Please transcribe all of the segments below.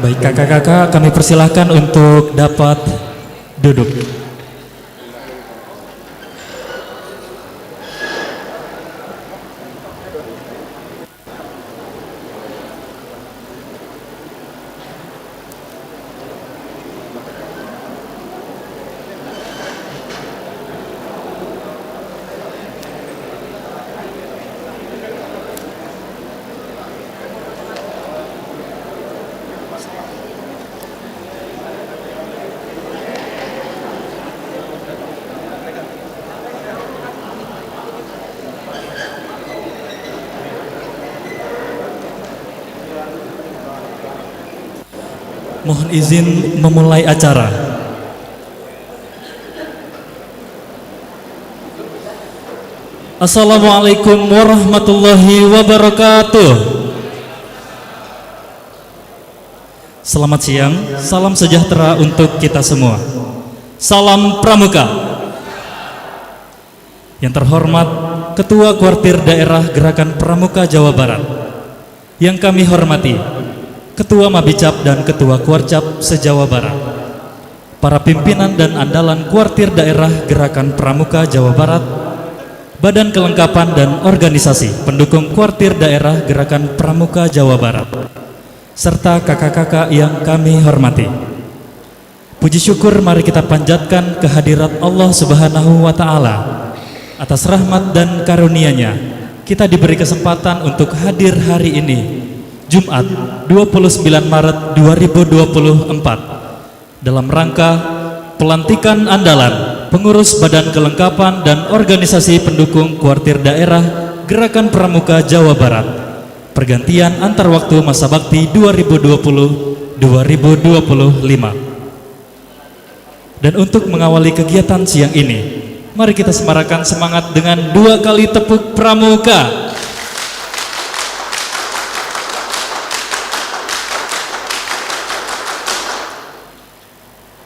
Baik kakak-kakak, kami persilahkan untuk dapat duduk. Mohon izin memulai acara. Assalamualaikum warahmatullahi wabarakatuh. Selamat siang, salam sejahtera untuk kita semua. Salam Pramuka. Yang terhormat Ketua Kuartir Daerah Gerakan Pramuka Jawa Barat, yang kami hormati Ketua Mabicap dan Ketua Kuarcap se-Jawa Barat, para pimpinan dan andalan Kuartir Daerah Gerakan Pramuka Jawa Barat, Badan Kelengkapan dan Organisasi pendukung Kuartir Daerah Gerakan Pramuka Jawa Barat, serta kakak-kakak yang kami hormati. Puji syukur mari kita panjatkan kehadirat Allah Subhanahu wa Ta'ala. Atas rahmat dan karunia-Nya, kita diberi kesempatan untuk hadir hari ini, Jumat 29 Maret 2024, dalam rangka pelantikan andalan pengurus Badan Kelengkapan dan Organisasi pendukung Kuartir Daerah Gerakan Pramuka Jawa Barat, pergantian antar waktu masa bakti 2020-2025. Dan untuk mengawali kegiatan siang ini, mari kita semarakan semangat dengan 2 kali tepuk pramuka.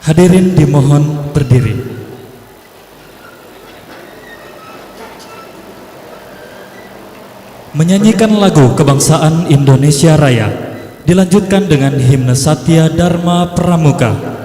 Hadirin dimohon berdiri. Menyanyikan lagu kebangsaan Indonesia Raya dilanjutkan dengan himne Satya Dharma Pramuka.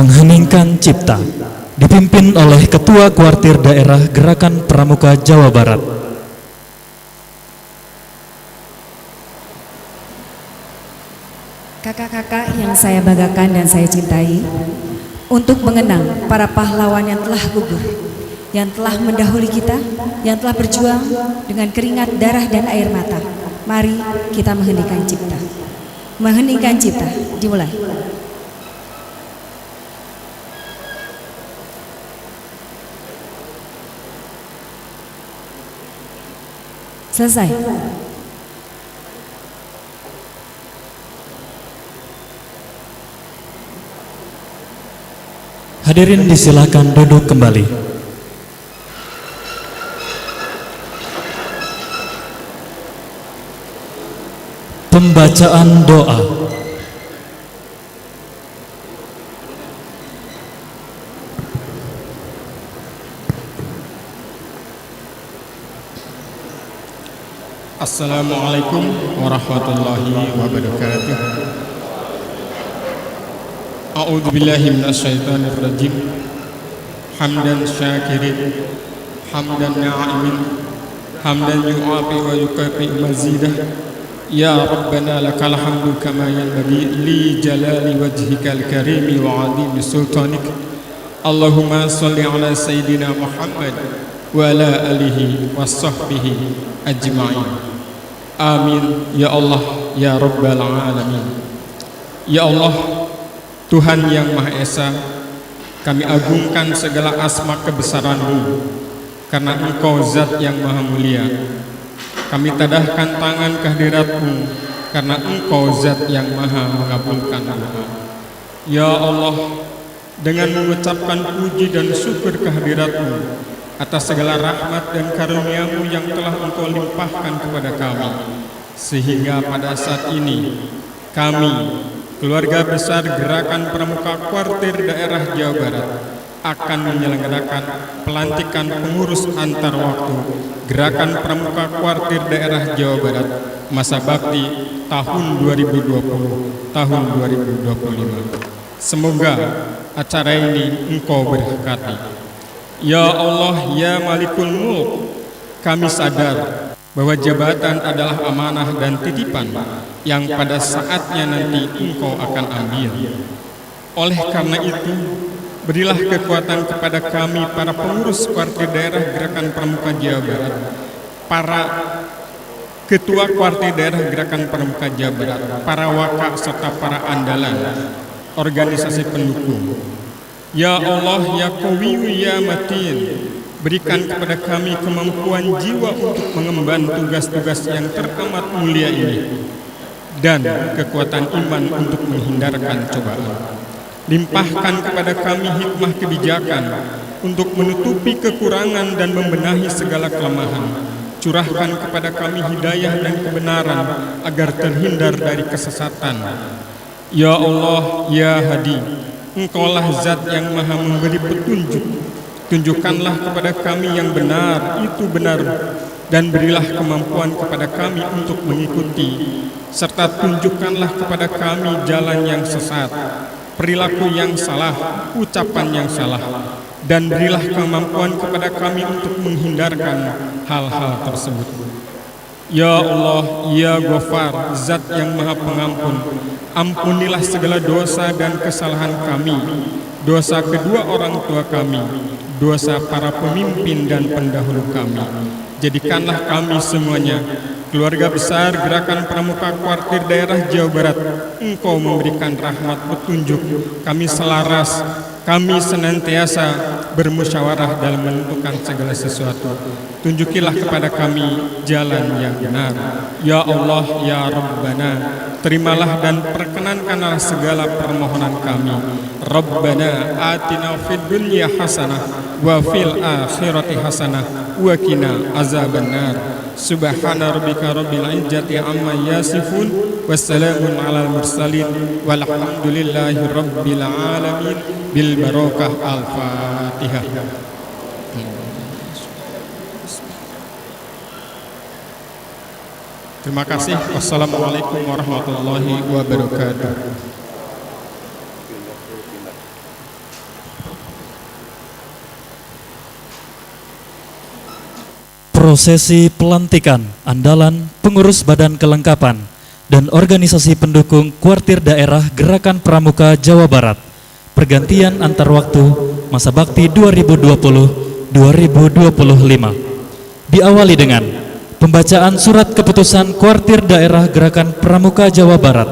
mengheningkan cipta, dipimpin oleh Ketua Kuartir Daerah Gerakan Pramuka Jawa Barat. Kakak-kakak yang saya banggakan dan saya cintai, untuk mengenang para pahlawan yang telah gugur, yang telah mendahului kita, yang telah berjuang dengan keringat, darah, dan air mata. Mari kita mengheningkan cipta. Mengheningkan cipta, dimulai. Selesai. Hadirin disilakan duduk kembali. Pembacaan doa. Assalamualaikum warahmatullahi wabarakatuh. A'udzu billahi minasyaitonir rajim. Hamdan syakirin, hamdan na'imin, hamdan yu'afi wa yukafi mazidah. Ya Rabbana lakal hamdu kama yanbaghi li jalali wajhikal karimi wa 'azimi sultanik. Allahumma shalli ala sayyidina Muhammad wa ala alihi wa sahbihi ajma'in. Amin ya Allah ya Rabbal alamin. Ya Allah, Tuhan yang Maha Esa, kami agungkan segala asma kebesaran-Mu, karena Engkau zat yang maha mulia. Kami tadahkan tangan kehadirat-Mu, karena Engkau zat yang maha mengabulkan doa. Ya Allah, dengan mengucapkan puji dan syukur kehadirat-Mu atas segala rahmat dan karunia-Mu yang telah Engkau limpahkan kepada kami, sehingga pada saat ini kami, keluarga besar Gerakan Pramuka Kuartir Daerah Jawa Barat, akan menyelenggarakan pelantikan pengurus antar waktu Gerakan Pramuka Kuartir Daerah Jawa Barat masa bakti tahun 2020 tahun 2025. Semoga acara ini Engkau berkati. Ya Allah, ya Malikul Mulk, kami sadar bahwa jabatan adalah amanah dan titipan yang pada saatnya nanti Engkau akan ambil. Oleh karena itu, berilah kekuatan kepada kami para pengurus kuartir daerah Gerakan Pramuka Jawa Barat, para ketua kuartir daerah Gerakan Pramuka Jawa Barat, para wakak serta para andalan organisasi pendukung. Ya Allah, ya Qawiyu ya Matin, berikan kepada kami kemampuan jiwa untuk mengemban tugas-tugas yang teramat mulia ini, dan kekuatan iman untuk menghindarkan cobaan. Limpahkan kepada kami hikmah kebijakan untuk menutupi kekurangan dan membenahi segala kelemahan. Curahkan kepada kami hidayah dan kebenaran agar terhindar dari kesesatan. Ya Allah, ya Hadi, Engkaulah zat yang maha memberi petunjuk. Tunjukkanlah kepada kami yang benar itu benar, dan berilah kemampuan kepada kami untuk mengikuti, serta tunjukkanlah kepada kami jalan yang sesat, perilaku yang salah, ucapan yang salah, dan berilah kemampuan kepada kami untuk menghindarkan hal-hal tersebut. Ya Allah, ya Ghafar, zat yang maha pengampun, ampunilah segala dosa dan kesalahan kami, dosa kedua orang tua kami, dosa para pemimpin dan pendahulu kami. Jadikanlah kami semuanya, keluarga besar Gerakan Pramuka Kuartir Daerah Jawa Barat, Engkau memberikan rahmat petunjuk, kami selaras, kami senantiasa bermusyawarah dalam menentukan segala sesuatu. Tunjukilah kepada kami jalan yang benar. Ya Allah, ya Rabbana, terimalah dan perkenankanlah segala permohonan kami. Rabbana atina fid dunya hasanah wa fil akhirati hasanah wa qina azabannar. Subhana rabbika rabbil izzati amma yasifun, wassalamun alal mursalin, walhamdulillahi rabbil alamin. Bil barakah al-Fatihah. Terima kasih. Wassalamualaikum warahmatullahi wabarakatuh. Prosesi pelantikan andalan pengurus badan kelengkapan dan organisasi pendukung kuartir daerah Gerakan Pramuka Jawa Barat. Pergantian antar waktu masa bakti 2020-2025. Diawali dengan pembacaan surat keputusan kuartir daerah Gerakan Pramuka Jawa Barat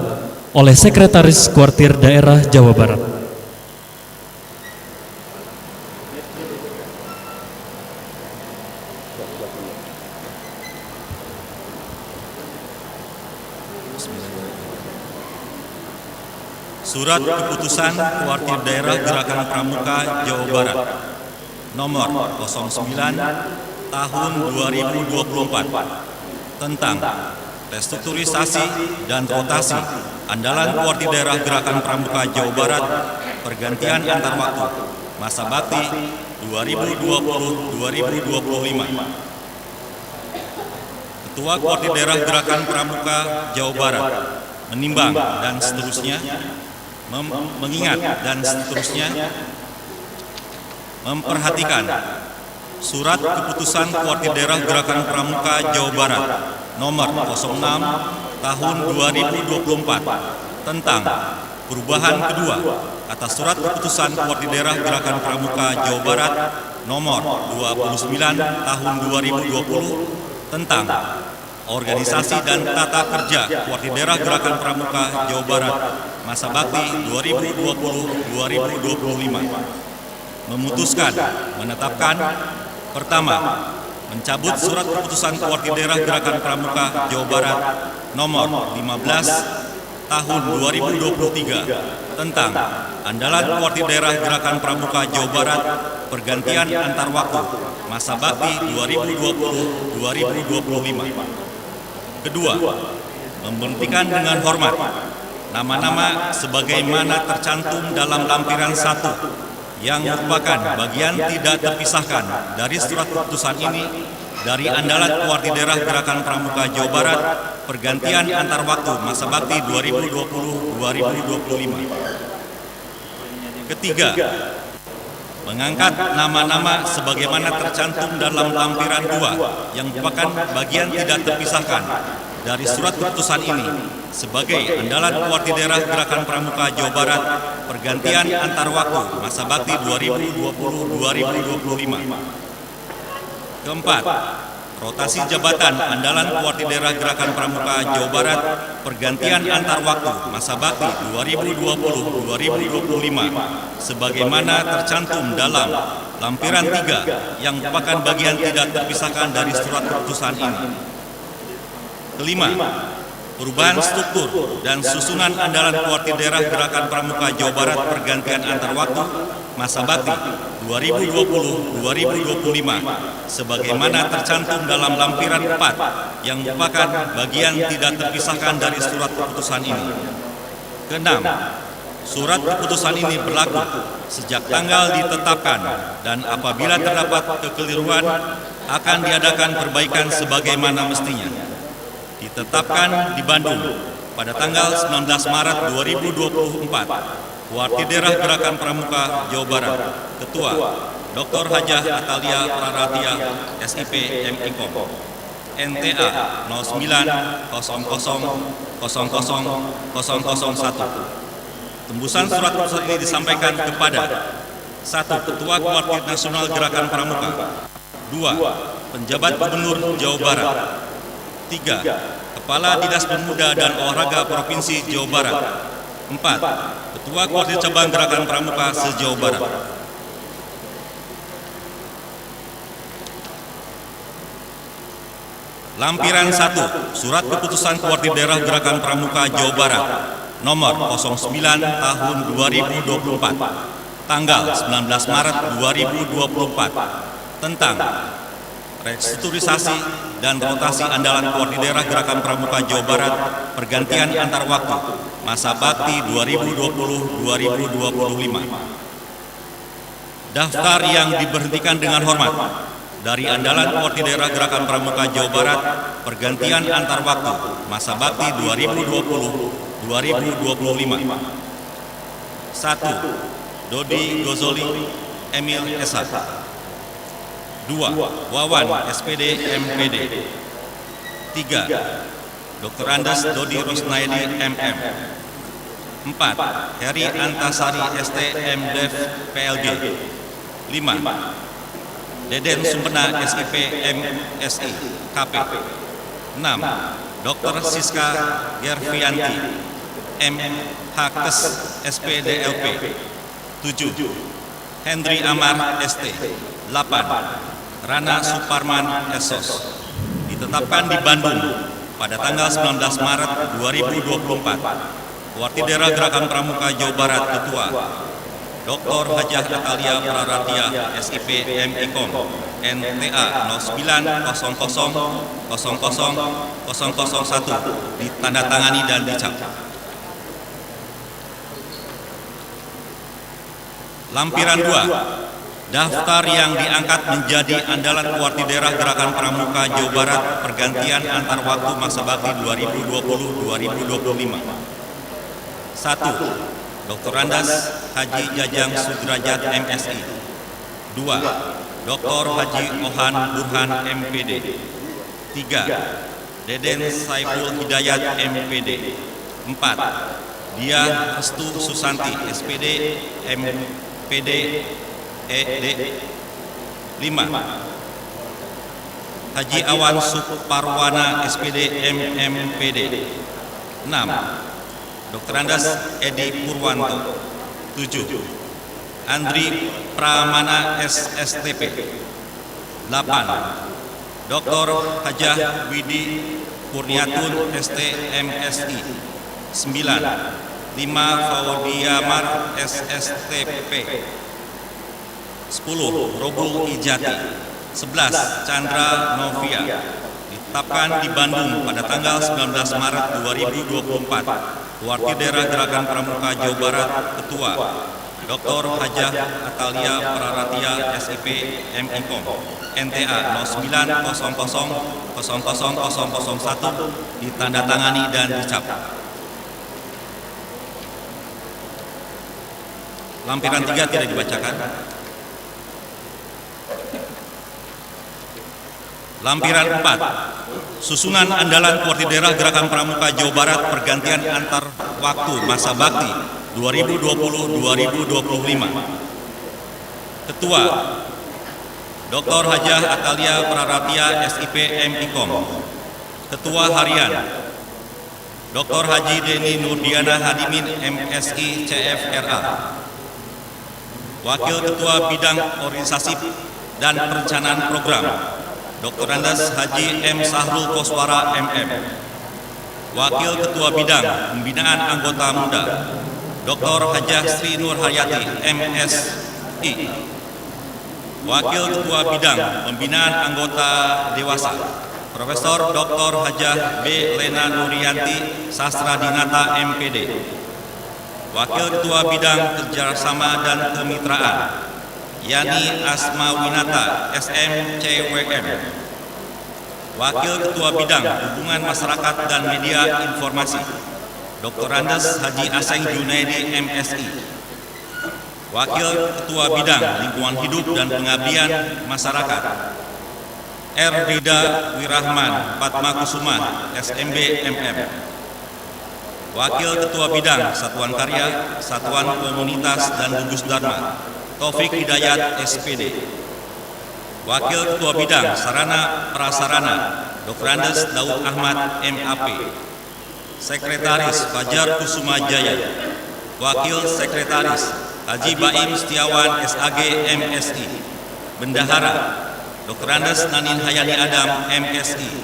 oleh Sekretaris Kuartir Daerah Jawa Barat. Surat Keputusan Kuartir Daerah Gerakan Pramuka Jawa Barat nomor 09 tahun 2024 tentang restrukturisasi dan rotasi andalan Kuartir Daerah Gerakan Pramuka Jawa Barat, pergantian antar waktu masa bakti 2020-2025. Ketua Kuartir Daerah Gerakan Pramuka Jawa Barat menimbang dan seterusnya, mengingat dan seterusnya, memperhatikan surat keputusan Kuartir Daerah Gerakan Pramuka Jawa Barat nomor 06 tahun 2024 tentang perubahan kedua atas surat keputusan Kuartir Daerah Gerakan Pramuka Jawa Barat nomor 29 tahun 2020 tentang organisasi dan tata kerja Kuartir Daerah Gerakan Pramuka Jawa Barat masa bakti 2020-2025. Memutuskan menetapkan: pertama, mencabut surat keputusan Kuartir Daerah Gerakan Pramuka Jawa Barat nomor 15 tahun 2023 tentang andalan Kuartir Daerah Gerakan Pramuka Jawa Barat, pergantian antar waktu masa bakti 2020-2025. Kedua, memberhentikan dengan hormat nama-nama sebagaimana tercantum dalam lampiran 1 yang merupakan bagian tidak terpisahkan dari surat keputusan ini dari andalan Kuartir Daerah Gerakan Pramuka Jawa Barat, pergantian antar waktu masa bakti 2020-2025. Ketiga, mengangkat nama-nama sebagaimana tercantum dalam lampiran 2 yang merupakan bagian tidak terpisahkan dari surat keputusan ini sebagai andalan Kuartir Daerah Gerakan Pramuka Jawa Barat, pergantian antar waktu masa bakti 2020-2025. Keempat, rotasi jabatan andalan Kuartir Daerah Gerakan Pramuka Jawa Barat, pergantian antar waktu masa bakti 2020-2025 sebagaimana tercantum dalam lampiran 3 yang merupakan bagian tidak terpisahkan dari surat keputusan ini. Kelima, perubahan struktur dan susunan andalan Kuartir Daerah Gerakan Pramuka Jawa Barat, pergantian antar waktu masa bakti 2020-2025 sebagaimana tercantum dalam lampiran 4 yang merupakan bagian tidak terpisahkan dari surat keputusan ini. Keenam, surat keputusan ini berlaku sejak tanggal ditetapkan dan apabila terdapat kekeliruan akan diadakan perbaikan sebagaimana mestinya. Ditetapkan di Bandung pada tanggal 19 Maret 2024. Kuartir Daerah Gerakan Pramuka Jawa Barat, Ketua Dr. Hajah Atalia Praratia, SIP MIKOM, NTA 0900000001. Tembusan surat keputusan ini disampaikan kepada: 1. Ketua Kuartir Nasional Gerakan Pramuka. 2. Penjabat Gubernur Jawa Barat. 3. Kepala Dinas Pemuda dan Olahraga Provinsi Jawa Barat. 4. Ketua Kuartir Cabang Gerakan Pramuka se-Jawa Barat. Lampiran 1, Surat Keputusan Kuartir Daerah Gerakan Pramuka Jawa Barat nomor 09 tahun 2024 tanggal 19 Maret 2024 tentang restrukturisasi dan rotasi andalan Kuartir Daerah Gerakan Pramuka Jawa Barat, pergantian antar waktu masa bakti 2020-2025. Daftar yang diberhentikan dengan hormat dari andalan Kuartir Daerah Gerakan Pramuka Jawa Barat, pergantian antar waktu masa bakti 2020-2025. 1. Dodi Gozoli Emil Esa. 2. 2. Wawan, SPD, MPD. 3. Dr. Andes Dodi Rusnaidi, MM. 4. Heri Antasari, ST, MDev, PLG. 5. Deden Sumpena, SIP, MSI, KP. 6. Dr. Siska Gervianti, MHKes, SPDLP. 7. Hendri Amar, ST. 8. Rana Suparman, SOS. Ditetapkan di Bandung pada tanggal 19 Maret 2024. Wartidera Gerakan Pramuka Jawa Barat Ketua Dr. Hajah Atalia Praratia, SIP, MIKOM, NTA 0900000001 ditandatangani dan dicap. Lampiran 2. Daftar yang diangkat menjadi andalan Wartidera Gerakan Pramuka Jawa Barat pergantian antar waktu masa bakti 2020-2025. 1. Dr. Andes Haji Jajang Sudrajat, MSI. 2. Dr. Haji Ohan Burhan, MPD. 3. Deden Saiful Hidayat, MPD. 4. Dia Restu Susanti, SPD, MPD, ED. 5. Haji Awan Suparwana, SPD, MMPD. 6. Dr. Andes Edi Purwanto. 7. Andri Pramana, SSTP. 8. Dr. Hajah Widi Kurniatun, ST, MSI. 9. 5. Faudiamar, SSTP. 10. Robul Ijati. 11. Chandra Novia. Ditetapkan di Bandung pada tanggal 19 Maret 2024. Wartidera Gerakan Pramuka Jawa Barat Ketua Dr. Hajah Atalia Praratia, SIP, MIKOM, NTA 0900000001 ditandatangani dan dicap. Lampiran 3 tidak dibacakan. Lampiran 4. Susunan andalan Wartidera Gerakan Pramuka Jawa Barat pergantian antar waktu masa bakti 2020-2025. Ketua Dr. Hajah Atalia Praratia, SIP, MIKOM. Ketua Harian Dr. Haji Deni Nurdiana Hadimin, MSI, CFRA. Wakil Ketua Bidang Organisasi dan Perencanaan Program Dr. Andes Haji M. Sahrul Koswara, MM. Wakil Ketua Bidang Pembinaan Anggota Muda Dr. Hajah Sri Nur Hayati, MSI. Wakil Ketua Bidang Pembinaan Anggota Dewasa Profesor Dr. Hajah B. Lena Nurianti, Sastra Dinata, MPD. Wakil Ketua Bidang Kerjasama dan Kemitraan Yani Asma Winata, SMCWM. Wakil Ketua Bidang Hubungan Masyarakat dan Media Informasi Dr. Andes Haji Aseng Junaidi, MSI. Wakil Ketua Bidang Lingkungan Hidup dan Pengabdian Masyarakat R. Rida Wirahman Patmakusuma, SMB, MM. Wakil Ketua Bidang Satuan Karya, Satuan Komunitas dan Gugus Dharma Taufik Hidayat, SPD. Wakil Ketua Bidang Sarana Prasarana Dr. Andes Daud Ahmad, MAP. Sekretaris Fajar Kusuma Jaya. Wakil Sekretaris Haji Baim Setiawan, SAG, MSI. Bendahara Dr. Andes Nanin Hayani Adam, MSI.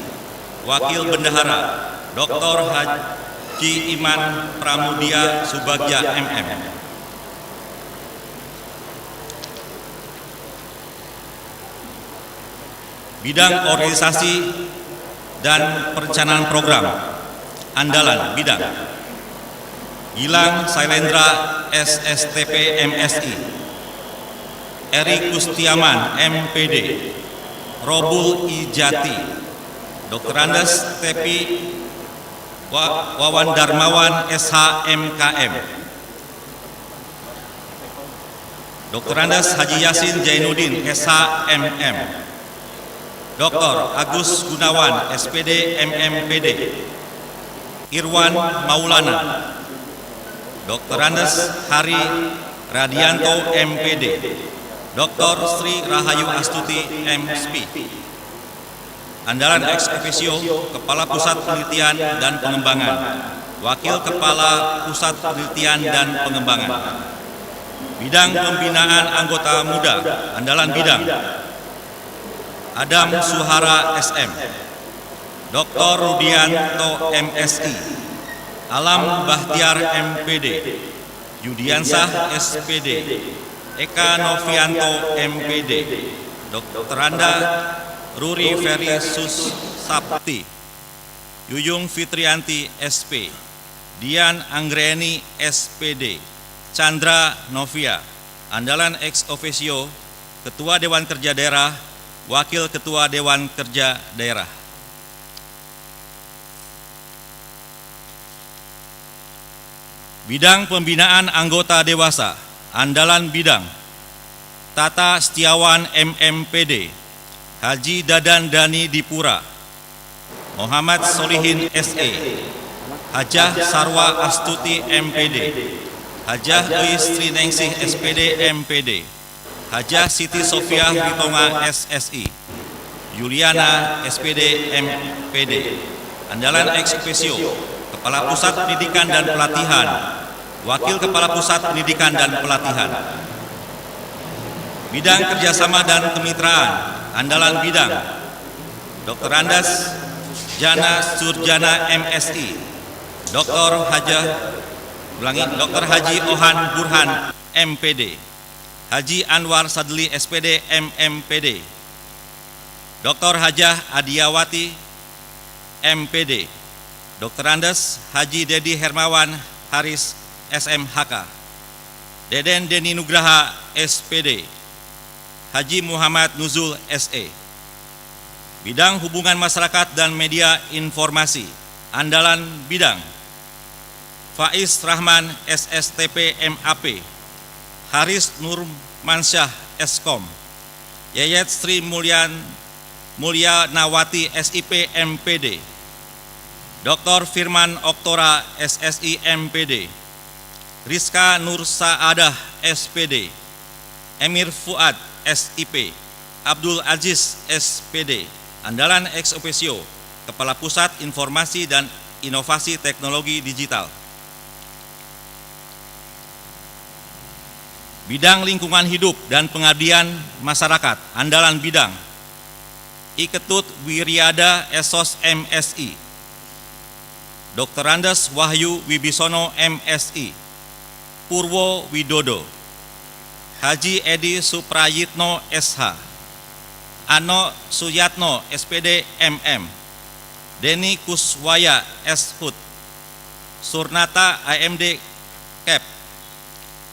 Wakil Bendahara Dr. Haji Iman Pramudia Subagja, MM. Bidang Organisasi dan Perencanaan Program Andalan Bidang Gilang Sailendra, SSTP, MSI. Eri Kustiaman, MPD. Robul Ijati. Dr. Andes Tepi Wawan Darmawan, SHMKM. Dr. Andes Haji Yasin Jainuddin, SHMM. Dr. Agus Gunawan, SPD MMPD. Irwan Maulana. Dr. Andes Hari Radianto, MPD. Dr. Sri Rahayu Astuti, MSP. Andalan ex officio Kepala Pusat Penelitian dan Pengembangan, Wakil Kepala Pusat Penelitian dan Pengembangan. Bidang Pembinaan Anggota Muda, Andalan Bidang Adam Suhara, SM. Dr. Rudianto, MSI. Alam Bahtiar, MPD. Yudiansah, SPD. Eka Novianto, MPD. Dr. Anda Ruri Ferry Susapti. Yuyung Fitrianti, SP. Dian Anggreni, SPD. Chandra Novia, andalan ex officio Ketua Dewan Kerja Daerah, Wakil Ketua Dewan Kerja Daerah. Bidang Pembinaan Anggota Dewasa, andalan bidang Tata Setiawan, MMPD. Haji Dadan Dani Dipura. Muhammad Solihin, SE. Hajah Sarwa Astuti, MPD. Hajah Eis Triningsih, SPD MPD. Hajah Siti Sofia Ritonga, SSI. Yuliana, SPD MPD. Andalan ex officio Kepala Pusat Pendidikan dan Pelatihan, Wakil Kepala Pusat Pendidikan dan Pelatihan. Bidang Kerjasama dan Kemitraan, andalan bidang Dr. Andas Jana Surjana, MSI. Dr. Haji Ohan Burhan, MPD. Haji Anwar Sadli, SPD MMPD. Dr. Hajah Adiawati, MPD. Dr. Andes Haji Dedi Hermawan Haris, SMHK. Deden Deni Nugraha, SPD. Haji Muhammad Nuzul, SE. Bidang Hubungan Masyarakat dan Media Informasi, andalan bidang Faiz Rahman, SSTP MAP. Haris Nurmansyah, Eskom. Yayat Sri Mulyanawati, SIP MPD. Dr. Firman Oktora, SSI MPD. Rizka Nur Saadah, SPD. Emir Fuad, SIP. Abdul Aziz, SPD. Andalan ex officio Kepala Pusat Informasi dan Inovasi Teknologi Digital. Bidang Lingkungan Hidup dan Pengabdian Masyarakat, andalan bidang Iketut Wiriada, Esos MSI. Dr. Andes Wahyu Wibisono, MSI. Purwo Widodo. Haji Edi Suprayitno, SH. Ano Suyatno, SPD MM. Deni Kuswaya, SHUT. Surnata, AMD KEP.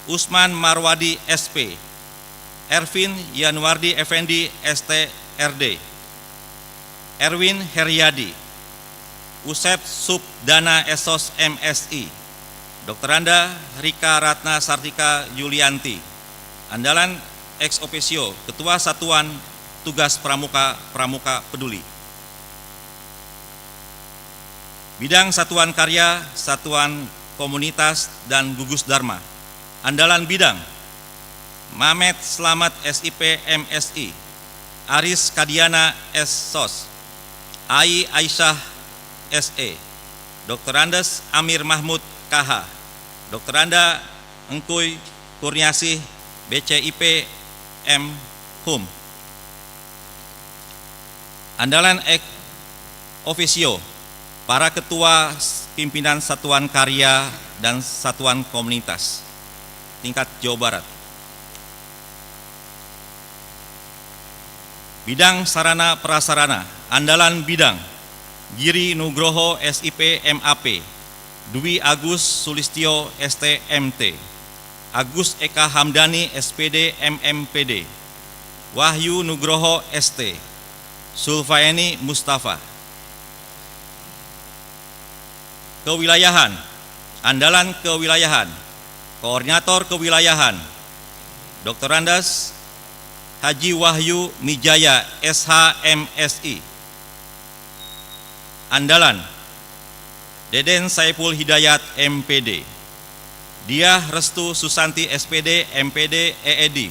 Usman Marwadi, SP. Ervin Yanwardi Effendi, STRD. Erwin Heryadi. Usep Subdana, Esos MSI. Dr. Anda Rika Ratna Sartika Yulianti, andalan ex officio Ketua Satuan Tugas Pramuka Peduli. Bidang Satuan Karya, Satuan Komunitas, dan Gugus Dharma, andalan bidang Mamet Slamet, SIP MSI. Aris Kadiana, SSOS. Ai Aisyah, SE. Dr. Andes Amir Mahmud, KH. Dr. Anda Engkuy Kurniasih, BCIP M Hum. Andalan ex officio para ketua pimpinan Satuan Karya dan Satuan Komunitas tingkat Jawa Barat. Bidang Sarana Prasarana, andalan bidang Giri Nugroho, SIP MAP. Dwi Agus Sulistyo, STMT. Agus Eka Hamdani, SPD MMPD. Wahyu Nugroho, ST. Sulfaeni Mustafa. Kewilayahan, andalan kewilayahan, koordinator kewilayahan, Dr. Andes Haji Wahyu Mijaya SH.MSI. Andalan, Deden Saiful Hidayat MPD, Diah Restu Susanti SPD MPD EED,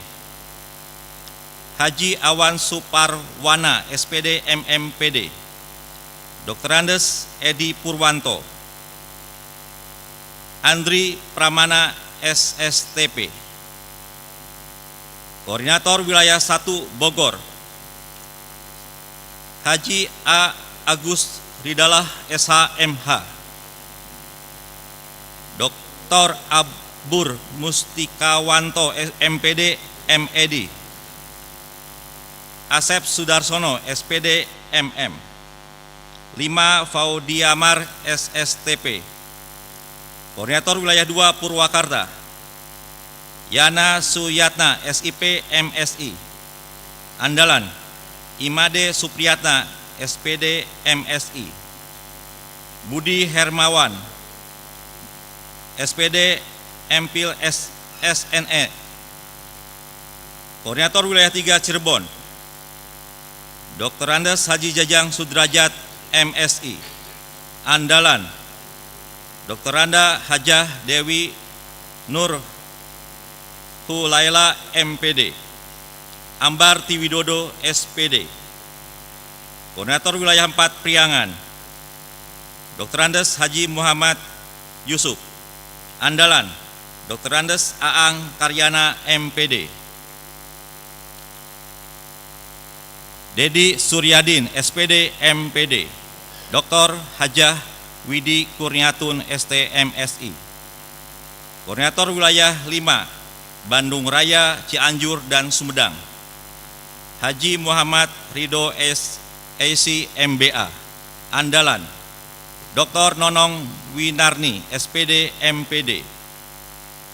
Haji Awan Suparwana SPD MMPD, Dr. Andes Edi Purwanto, Andri Pramana SSTP. Koordinator Wilayah 1 Bogor, Haji A. Agus Ridalah SHMH, Dr. Abur Mustikawanto MPD MED, Asep Sudarsono SPD MM, 5 Faudiamar SSTP. Koordinator Wilayah 2 Purwakarta, Yana Suyatna SIP MSI. Andalan, Imade Supriyatna SPD MSI, Budi Hermawan SPD MPIL SNE. Koordinator Wilayah 3 Cirebon, Dr. Andes Haji Jajang Sudrajat MSI. Andalan, Dr. Anda Hajah Dewi Nur Hulaila MPD, Ambar Tiwidodo SPD. Koordinator Wilayah 4 Priangan, Dr. Andes Haji Muhammad Yusuf. Andalan, Dr. Andes Aang Karyana MPD, Dedi Suryadin SPD MPD, Dr. Hajah Widi Kurniatun STMSI. Koordinator Wilayah 5 Bandung Raya, Cianjur, dan Sumedang, Haji Muhammad Ridho AC MBA. Andalan, Dr. Nonong Winarni SPD MPD,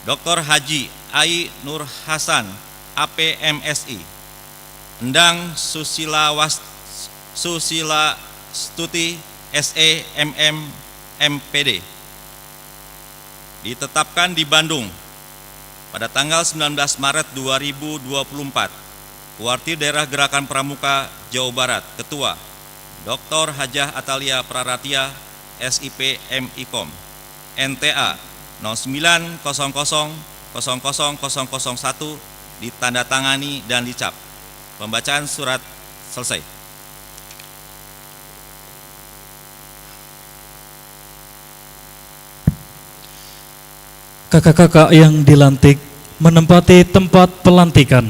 Dr. Haji Ai Nur Hasan APMSI, Endang Susila Stuti SE MM MPD. Ditetapkan di Bandung pada tanggal 19 Maret 2024, Kuartir Daerah Gerakan Pramuka Jawa Barat, Ketua Dr. Hajah Atalia Praratia SIP MIKOM, NTA 09000001, ditandatangani dan dicap. Pembacaan surat selesai. Kakak-kakak yang dilantik menempati tempat pelantikan.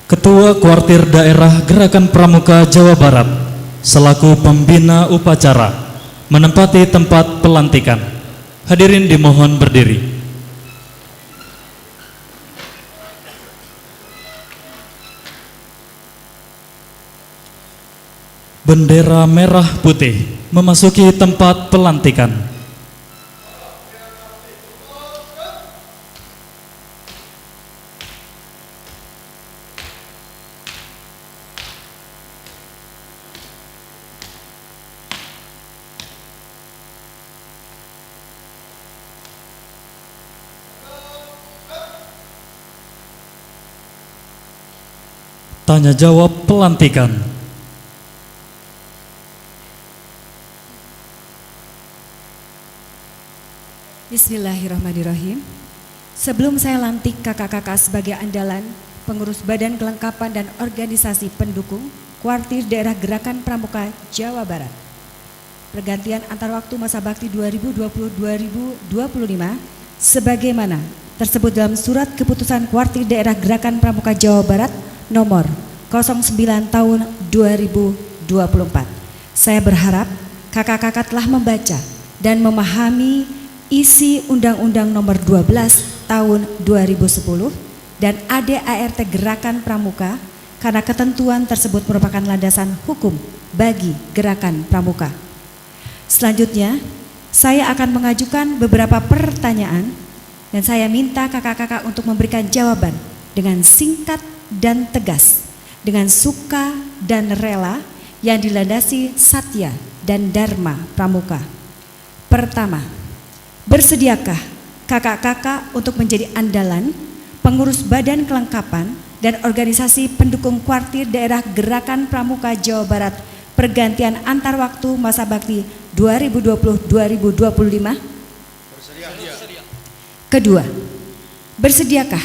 Ketua Kuartir Daerah Gerakan Pramuka Jawa Barat selaku pembina upacara menempati tempat pelantikan. Hadirin dimohon berdiri. Bendera merah putih memasuki tempat pelantikan. Tanya jawab pelantikan. Bismillahirrahmanirrahim. Sebelum saya lantik kakak-kakak sebagai andalan, pengurus badan kelengkapan dan organisasi pendukung Kuartir Daerah Gerakan Pramuka Jawa Barat, pergantian antar waktu masa bakti 2020-2025 sebagaimana tersebut dalam surat keputusan Kuartir Daerah Gerakan Pramuka Jawa Barat nomor 09 tahun 2024. Saya berharap kakak-kakak telah membaca dan memahami isi Undang-Undang nomor 12 tahun 2010 dan ADART Gerakan Pramuka karena ketentuan tersebut merupakan landasan hukum bagi gerakan pramuka. Selanjutnya, saya akan mengajukan beberapa pertanyaan dan saya minta kakak-kakak untuk memberikan jawaban dengan singkat dan tegas, dengan suka dan rela yang dilandasi satya dan dharma pramuka. Pertama, bersediakah kakak-kakak untuk menjadi andalan, pengurus badan kelengkapan dan organisasi pendukung kuartir daerah Gerakan Pramuka Jawa Barat pergantian antar waktu masa bakti 2020-2025? Kedua, bersediakah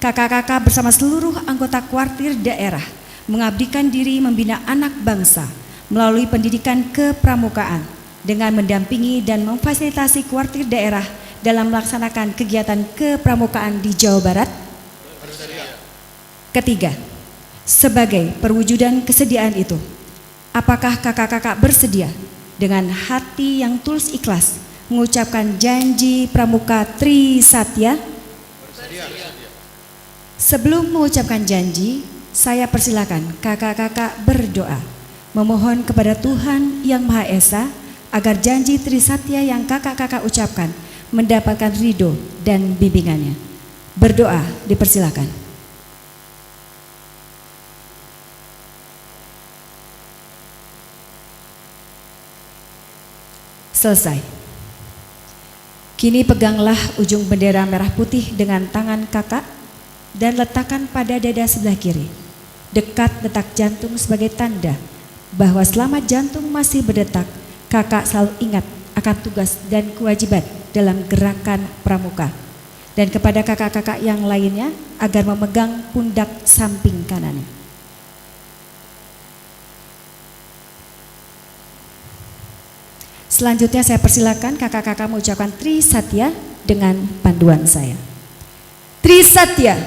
kakak-kakak bersama seluruh anggota kuartir daerah mengabdikan diri membina anak bangsa melalui pendidikan kepramukaan dengan mendampingi dan memfasilitasi kuartir daerah dalam melaksanakan kegiatan kepramukaan di Jawa Barat? Ketiga, sebagai perwujudan kesediaan itu, apakah kakak-kakak bersedia dengan hati yang tulus ikhlas mengucapkan janji pramuka Tri Satya? Sebelum mengucapkan janji, saya persilakan kakak-kakak berdoa, memohon kepada Tuhan Yang Maha Esa agar janji Tri Satya yang kakak-kakak ucapkan mendapatkan ridho dan bimbingannya. Berdoa dipersilakan. Selesai. Kini peganglah ujung bendera merah putih dengan tangan kakak dan letakkan pada dada sebelah kiri, dekat detak jantung sebagai tanda bahwa selama jantung masih berdetak, kakak selalu ingat akan tugas dan kewajiban dalam gerakan pramuka. Dan kepada kakak-kakak yang lainnya agar memegang pundak samping kanannya. Selanjutnya saya persilakan kakak-kakak mengucapkan Tri Satya dengan panduan saya. Tri Satya.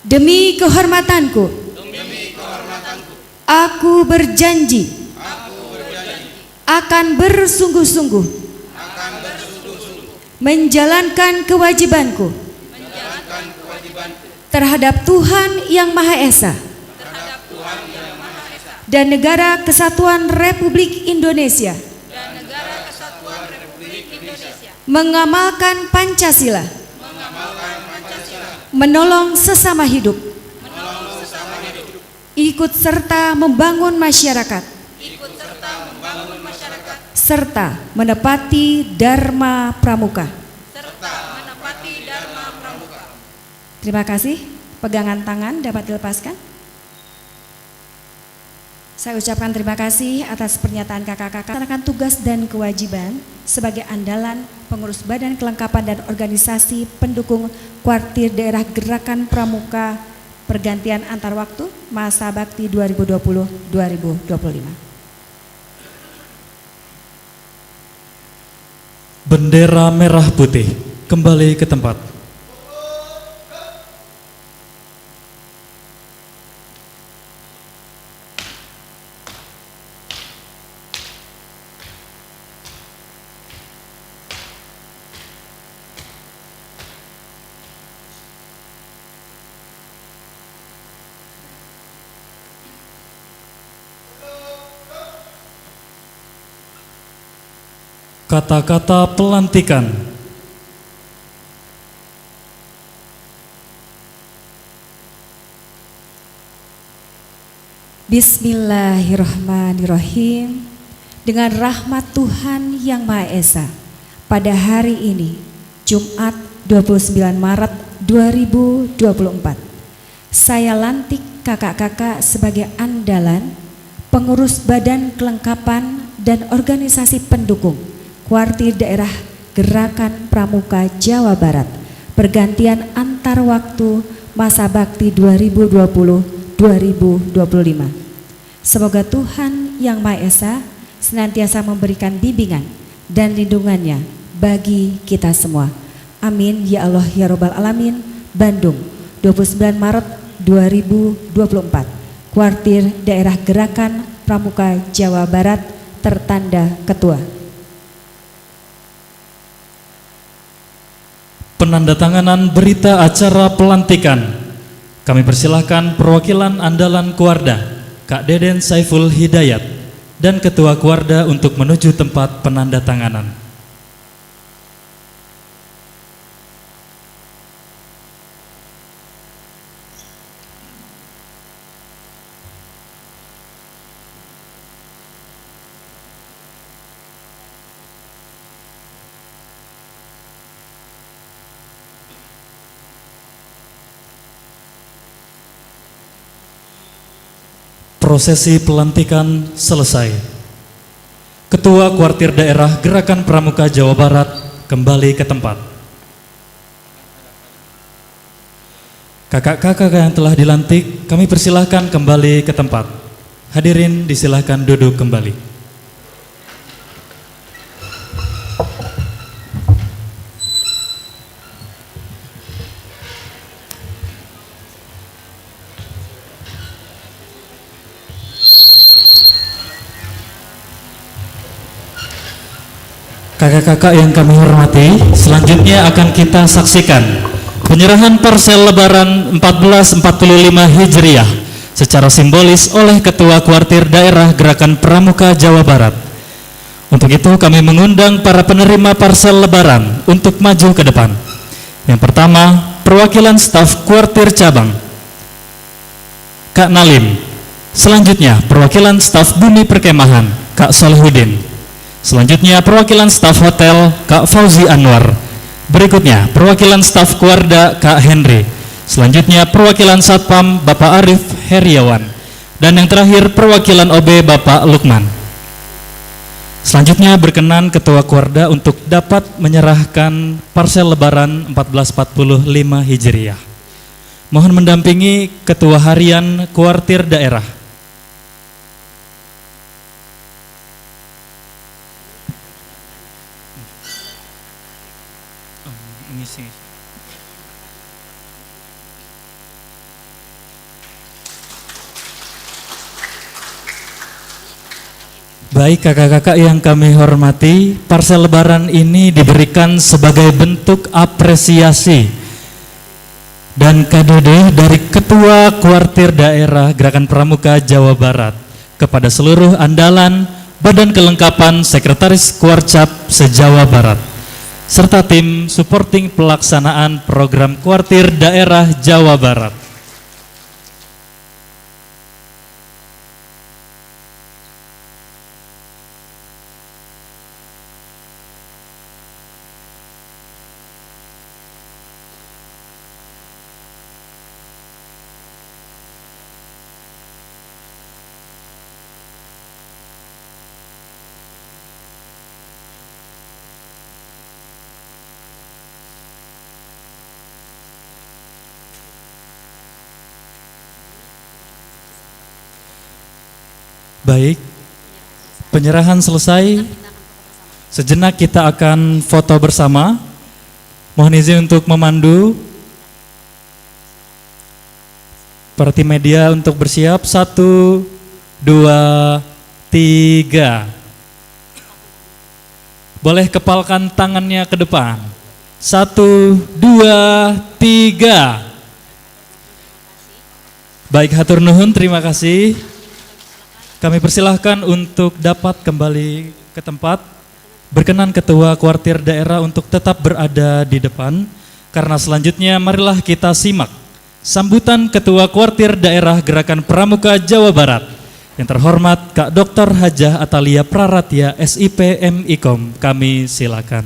Demi kehormatanku. Aku berjanji. Akan bersungguh-sungguh. Menjalankan kewajibanku. Terhadap Tuhan Yang Maha Esa. Dan Negara Kesatuan Republik Indonesia. Mengamalkan Pancasila. Menolong sesama hidup. Ikut serta membangun masyarakat. Serta menepati Dharma Pramuka. Terima kasih. Pegangan tangan dapat dilepaskan. Saya ucapkan terima kasih atas pernyataan kakak-kakak melaksanakan tugas dan kewajiban sebagai andalan pengurus badan kelengkapan dan organisasi pendukung kuartir daerah Gerakan Pramuka pergantian antar waktu masa bakti 2020-2025. Bendera merah putih kembali ke tempat. Kata-kata pelantikan. Bismillahirrahmanirrahim. Dengan rahmat Tuhan Yang Maha Esa, pada hari ini, Jumat 29 Maret 2024, saya lantik kakak-kakak sebagai andalan, pengurus badan kelengkapan dan organisasi pendukung kuartir daerah Gerakan Pramuka Jawa Barat pergantian antar waktu masa bakti 2020-2025. Semoga Tuhan Yang Maha Esa senantiasa memberikan bimbingan dan lindungannya bagi kita semua. Amin ya Allah ya Rabbal Alamin. Bandung 29 Maret 2024. Kuartir daerah Gerakan Pramuka Jawa Barat, tertanda Ketua. Penandatanganan berita acara pelantikan Kami persilahkan perwakilan andalan Kuarda, Kak Deden Saiful Hidayat, dan Ketua Kuarda untuk menuju tempat penandatanganan. Prosesi pelantikan selesai. Ketua Kuartir Daerah Gerakan Pramuka Jawa Barat kembali ke tempat. Kakak-kakak yang telah dilantik, kami persilahkan kembali ke tempat. Hadirin disilahkan duduk kembali. Kakak-kakak yang kami hormati, selanjutnya akan kita saksikan penyerahan parsel Lebaran 1445 Hijriah secara simbolis oleh Ketua Kuartir Daerah Gerakan Pramuka Jawa Barat. Untuk itu kami mengundang para penerima parsel Lebaran untuk maju ke depan. Yang pertama, perwakilan staf Kuartir Cabang, Kak Nalim. Selanjutnya, perwakilan staf Bumi Perkemahan, Kak Solehudin. Selanjutnya perwakilan staf hotel Kak Fauzi Anwar. Berikutnya perwakilan staf Kuarda Kak Henry. Selanjutnya perwakilan Satpam Bapak Arif Heriawan. Dan yang terakhir perwakilan OB Bapak Lukman. Selanjutnya berkenan Ketua Kuarda untuk dapat menyerahkan parsel Lebaran 1445 Hijriah. Mohon mendampingi Ketua Harian Kuartir Daerah. Baik kakak-kakak yang kami hormati, parsel Lebaran ini diberikan sebagai bentuk apresiasi dan KDD dari Ketua Kuartir Daerah Gerakan Pramuka Jawa Barat kepada seluruh andalan Badan Kelengkapan Sekretaris Kuarcap se-Jawa Barat serta tim supporting pelaksanaan program Kuartir Daerah Jawa Barat. Baik, penyerahan selesai. Sejenak kita akan foto bersama. Mohon izin untuk memandu. Para tim media untuk bersiap. 1, 2, 3. Boleh kepalkan tangannya ke depan. 1, 2, 3. Baik, hatur nuhun, terima kasih. Kami persilahkan untuk dapat kembali ke tempat. Berkenan Ketua Kuartir Daerah untuk tetap berada di depan. Karena selanjutnya marilah kita simak sambutan Ketua Kuartir Daerah Gerakan Pramuka Jawa Barat. Yang terhormat Kak Dr. Hajah Atalia Praratya SIP MIKOM. Kami silakan.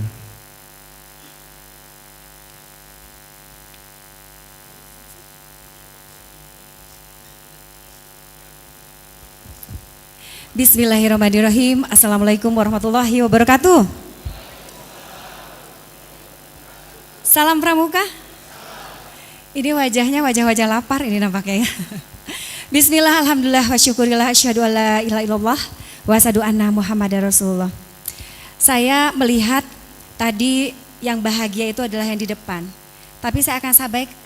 Bismillahirrahmanirrahim. Assalamualaikum warahmatullahi wabarakatuh. Salam Pramuka. Ini wajahnya wajah-wajah lapar ini nampaknya ya. Bismillah, alhamdulillah, wa syukurillah, asyhadu an la ilaha illallah, wa asyhadu anna Muhammadar Rasulullah. Saya melihat tadi yang bahagia itu adalah yang di depan. Tapi saya akan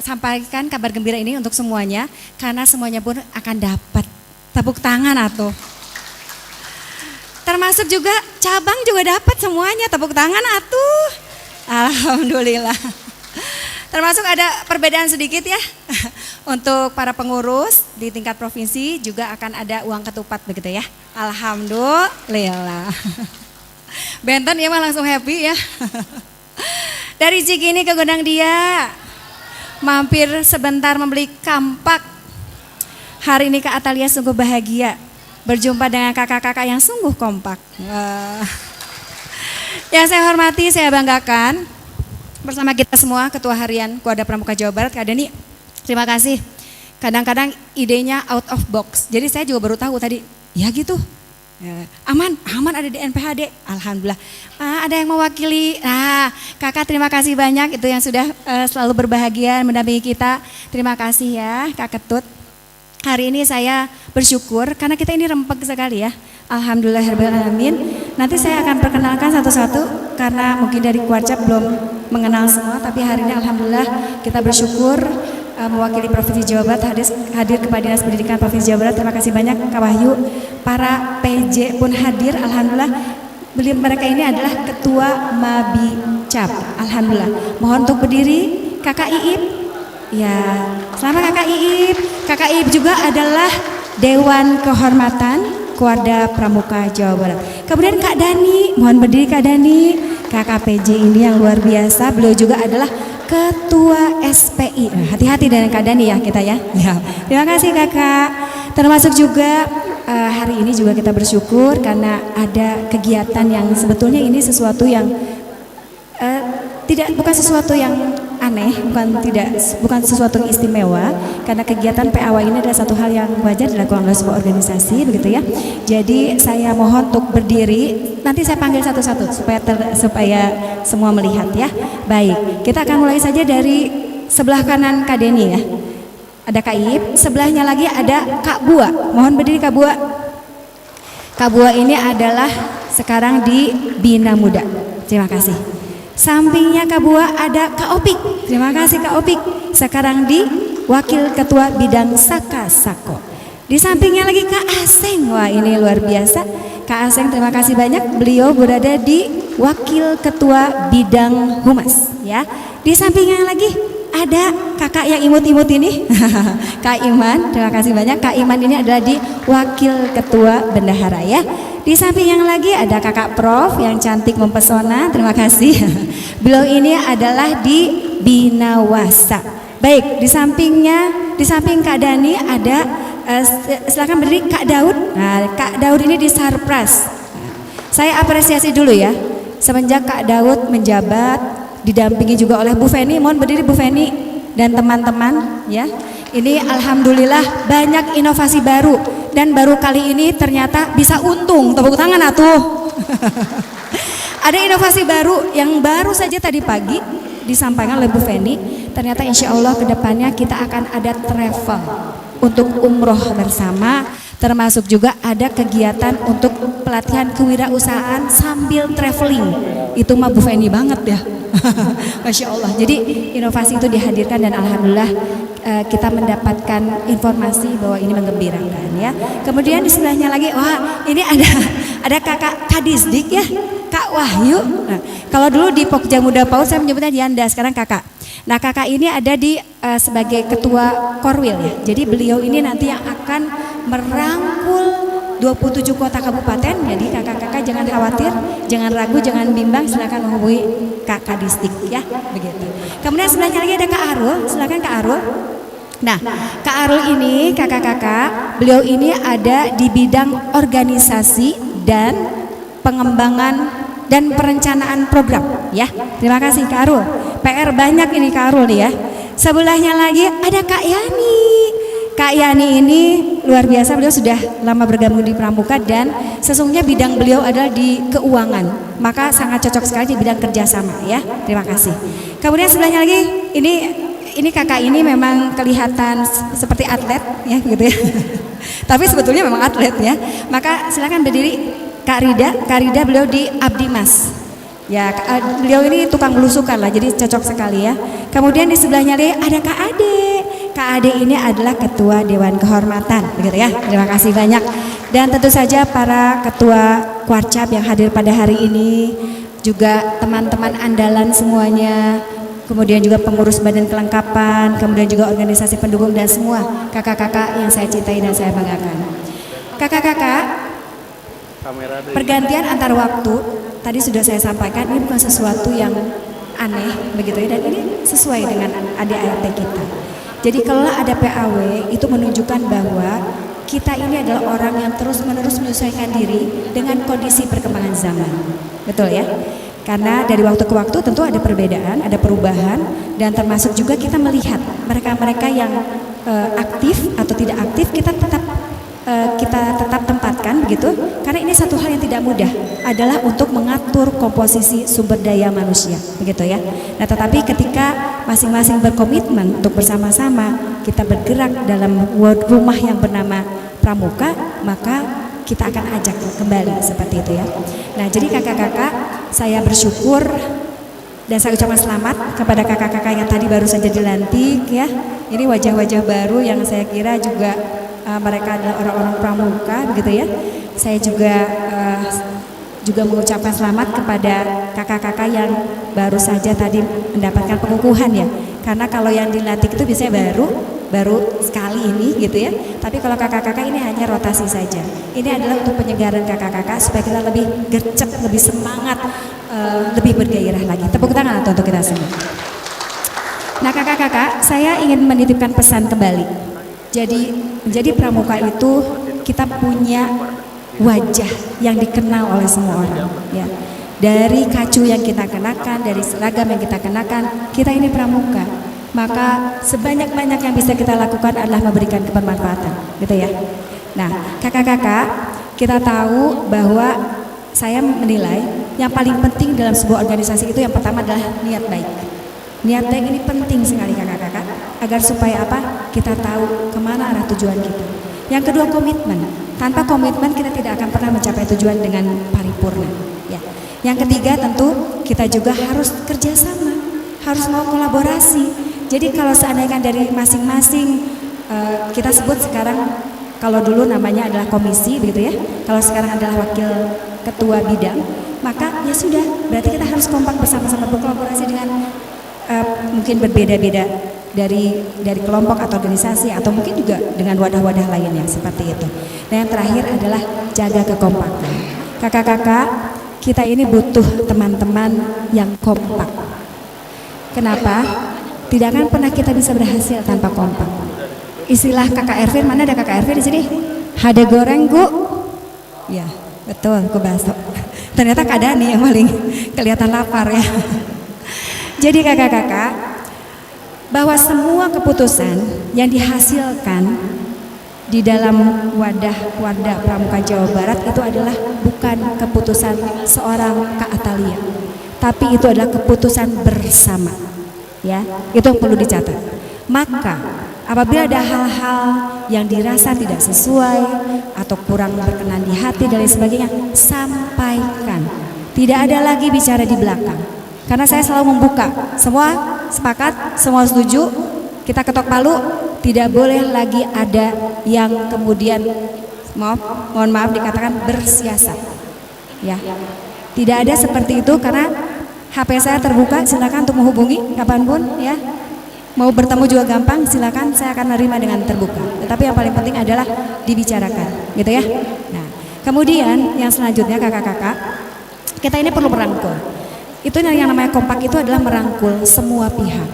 sampaikan kabar gembira ini untuk semuanya, karena semuanya pun akan dapat tepuk tangan atau termasuk juga cabang juga dapat semuanya, tepuk tangan atuh. Alhamdulillah. Termasuk ada perbedaan sedikit ya. Untuk para pengurus di tingkat provinsi juga akan ada uang ketupat begitu ya. Alhamdulillah. Benten ya mah langsung happy ya. Dari Cikini ke Gondang Dia, mampir sebentar membeli kampak. Hari ini Kak Atalia sungguh bahagia berjumpa dengan kakak-kakak yang sungguh kompak. Yang saya hormati, saya banggakan bersama kita semua Ketua Harian Kuarda Pramuka Jawa Barat, Kak Dani. Terima kasih. Kadang-kadang idenya out of box. Jadi saya juga baru tahu tadi, ya gitu. Ya, aman ada di NPHD. Alhamdulillah. Ada yang mewakili. Kakak terima kasih banyak itu yang sudah selalu berbahagia mendampingi kita. Terima kasih ya Kak Ketut. Hari ini saya bersyukur karena kita ini rempeg sekali ya. Alhamdulillahirrahmanirrahim. Nanti saya akan perkenalkan satu-satu karena mungkin dari Kuarcap belum mengenal semua. Tapi hari ini alhamdulillah kita bersyukur mewakili Provinsi Jawa Barat hadir kepada Dinas Pendidikan Provinsi Jawa Barat. Terima kasih banyak Kak Wahyu. Para PJ pun hadir. Alhamdulillah. Mereka ini adalah Ketua Mabicap. Alhamdulillah. Mohon untuk berdiri. Kakak Iip. Ya, selamat Kakak Iip. Kakak Iip juga adalah Dewan Kehormatan Kuarda Pramuka Jawa Barat. Kemudian Kak Dani, mohon berdiri Kak Dani. Kakak PJ ini yang luar biasa. Beliau juga adalah Ketua SPI. Hati-hati dengan Kak Dani ya kita ya. Terima kasih Kakak. Termasuk juga hari ini juga kita bersyukur karena ada kegiatan yang sebetulnya ini sesuatu yang bukan sesuatu yang aneh, bukan sesuatu yang istimewa, karena kegiatan PAWA ini adalah satu hal yang wajar dilakukan oleh sebuah organisasi begitu ya. Jadi saya mohon untuk berdiri, nanti saya panggil satu-satu supaya semua melihat ya. Baik, kita akan mulai saja dari sebelah kanan Kak Deni ya. Ada Kak Iip, sebelahnya lagi ada Kak Bua. Mohon berdiri Kak Bua. Kak Bua ini adalah sekarang di Bina Muda. Terima kasih. Sampingnya Kak Bua ada Kak Opik. Terima kasih Kak Opik. Sekarang di Wakil Ketua Bidang Saka Sako. Di sampingnya lagi Kak Aseng. Wah ini luar biasa. Kak Aseng terima kasih banyak. Beliau berada di Wakil Ketua Bidang Humas. Ya. Di sampingnya lagi ada kakak yang imut-imut ini. Kak Iman. Terima kasih banyak. Kak Iman ini adalah di Wakil Ketua Bendahara ya. Di samping yang lagi ada kakak Prof yang cantik mempesona, terima kasih. Beliau ini adalah di Binawasa. Baik, di samping Kak Dani ada, silakan berdiri Kak Daud. Nah, Kak Daud ini di Sarpras. Saya apresiasi dulu ya, semenjak Kak Daud menjabat, didampingi juga oleh Bu Feni. Mohon berdiri Bu Feni dan teman-teman ya. Ini alhamdulillah banyak inovasi baru dan baru kali ini ternyata bisa untung. Tepuk tangan atuh. Ada inovasi baru yang baru saja tadi pagi disampaikan oleh Bu Feni. Ternyata insya Allah kedepannya kita akan ada travel untuk umroh bersama. Termasuk juga ada kegiatan untuk pelatihan kewirausahaan sambil traveling. Itu mah Bu Feni banget ya. Masya Allah. Jadi inovasi itu dihadirkan dan alhamdulillah kita mendapatkan informasi bahwa ini menggembirakan ya. Kemudian di sebelahnya lagi, wah ini ada kakak Kadisdik ya, Kak Wahyu. Nah, kalau dulu di Pokja Muda PAUD saya menyebutnya Dianda, sekarang kakak. Nah kakak ini ada di sebagai ketua Korwil ya. Jadi beliau ini nanti yang akan merangkul 27 kota kabupaten. Jadi kakak-kakak jangan khawatir, jangan ragu, jangan bimbang, silakan menghubungi Kak Kadisdik ya, begitu. Kemudian sebelahnya lagi ada Kak Arul, silakan Kak Arul. Nah, Kak Arul ini kakak-kakak, beliau ini ada di bidang organisasi dan pengembangan dan perencanaan program ya. Terima kasih Kak Arul. PR banyak ini Kak Arul nih ya. Sebelahnya lagi ada Kak Yani. Kak Yani ini luar biasa, beliau sudah lama bergabung di Pramuka dan sesungguhnya bidang beliau adalah di keuangan, maka sangat cocok sekali di bidang kerjasama ya. Terima kasih. Kemudian sebelahnya lagi ini kakak ini memang kelihatan seperti atlet ya gitu ya. Tapi sebetulnya memang atlet ya. Maka silakan berdiri Kak Rida beliau di Abdimas. Ya, beliau ini tukang belusukan lah, jadi cocok sekali ya. Kemudian di sebelahnya lagi ada Kak Ade. Kak Ade ini adalah Ketua Dewan Kehormatan, begitu ya. Terima kasih banyak. Dan tentu saja para ketua Kuarcap yang hadir pada hari ini, juga teman-teman andalan semuanya, kemudian juga pengurus badan kelengkapan, kemudian juga organisasi pendukung dan semua kakak-kakak yang saya cintai dan saya banggakan. Kakak-kakak, pergantian antar waktu tadi sudah saya sampaikan, ini bukan sesuatu yang aneh begitu ya, dan ini sesuai dengan ADART kita. Jadi kalau ada PAW itu menunjukkan bahwa kita ini adalah orang yang terus-menerus menyesuaikan diri dengan kondisi perkembangan zaman. Betul ya? Karena dari waktu ke waktu tentu ada perbedaan, ada perubahan, dan termasuk juga kita melihat mereka-mereka yang aktif atau tidak aktif kita tetap tempatkan begitu, karena ini satu hal yang tidak mudah adalah untuk mengatur komposisi sumber daya manusia begitu ya. Nah, tetapi ketika masing-masing berkomitmen untuk bersama-sama kita bergerak dalam rumah yang bernama Pramuka, maka kita akan ajak kembali seperti itu ya. Nah, jadi kakak-kakak, saya bersyukur dan saya ucapkan selamat kepada kakak-kakak yang tadi baru saja dilantik ya. Ini wajah-wajah baru yang saya kira juga mereka adalah orang-orang Pramuka begitu ya. Saya juga mengucapkan selamat kepada kakak-kakak yang baru saja tadi mendapatkan pengukuhan ya. Karena kalau yang dilantik itu biasanya baru sekali ini gitu ya. Tapi kalau kakak-kakak ini hanya rotasi saja. Ini adalah untuk penyegaran kakak-kakak supaya kita lebih gercep, lebih semangat, lebih bergairah lagi. Tepuk tangan untuk kita semua. Nah kakak-kakak, saya ingin menitipkan pesan kembali. Jadi menjadi pramuka itu kita punya wajah yang dikenal oleh semua orang ya. Dari kacu yang kita kenakan, dari seragam yang kita kenakan, kita ini pramuka. Maka sebanyak-banyak yang bisa kita lakukan adalah memberikan kebermanfaatan, gitu ya. Nah, kakak-kakak, kita tahu bahwa saya menilai yang paling penting dalam sebuah organisasi itu yang pertama adalah niat baik. Niat baik ini penting sekali kakak-kakak, agar supaya apa? Kita tahu kemana arah tujuan kita. Yang kedua komitmen. Tanpa komitmen kita tidak akan pernah mencapai tujuan dengan paripurna. Ya. Yang ketiga tentu kita juga harus kerjasama, harus mau kolaborasi. Jadi kalau seandainya dari masing-masing kita sebut sekarang, kalau dulu namanya adalah komisi begitu ya, kalau sekarang adalah wakil ketua bidang, maka ya sudah, berarti kita harus kompak bersama-sama berkolaborasi dengan mungkin berbeda-beda dari kelompok atau organisasi atau mungkin juga dengan wadah-wadah lainnya seperti itu. Nah yang terakhir adalah jaga kekompakan. Kakak-kakak, kita ini butuh teman-teman yang kompak. Kenapa? Tidak akan pernah kita bisa berhasil tanpa kompak. Istilah kakak Ervin, mana ada kakak Ervin di sini? Hade goreng gu? Ya, betul, gue bakso. Ternyata Kak Dani yang paling kelihatan lapar ya. Jadi kakak-kakak, bahwa semua keputusan yang dihasilkan di dalam wadah Pramuka Jawa Barat itu adalah bukan keputusan seorang Kak Atalia, tapi itu adalah keputusan bersama. Ya, itu yang perlu dicatat. Maka apabila ada hal-hal yang dirasa tidak sesuai atau kurang berkenan di hati dan lain sebagainya, sampaikan. Tidak ada lagi bicara di belakang. Karena saya selalu membuka. Semua sepakat, semua setuju, kita ketok palu, tidak boleh lagi ada yang kemudian mohon maaf dikatakan bersiasat. Ya. Tidak ada seperti itu karena HP saya terbuka, silakan untuk menghubungi kapanpun ya. Mau bertemu juga gampang, silakan, saya akan menerima dengan terbuka. Tetapi yang paling penting adalah dibicarakan, gitu ya. Nah, kemudian yang selanjutnya kakak-kakak, kita ini perlu merangkul. Itu yang namanya kompak itu adalah merangkul semua pihak.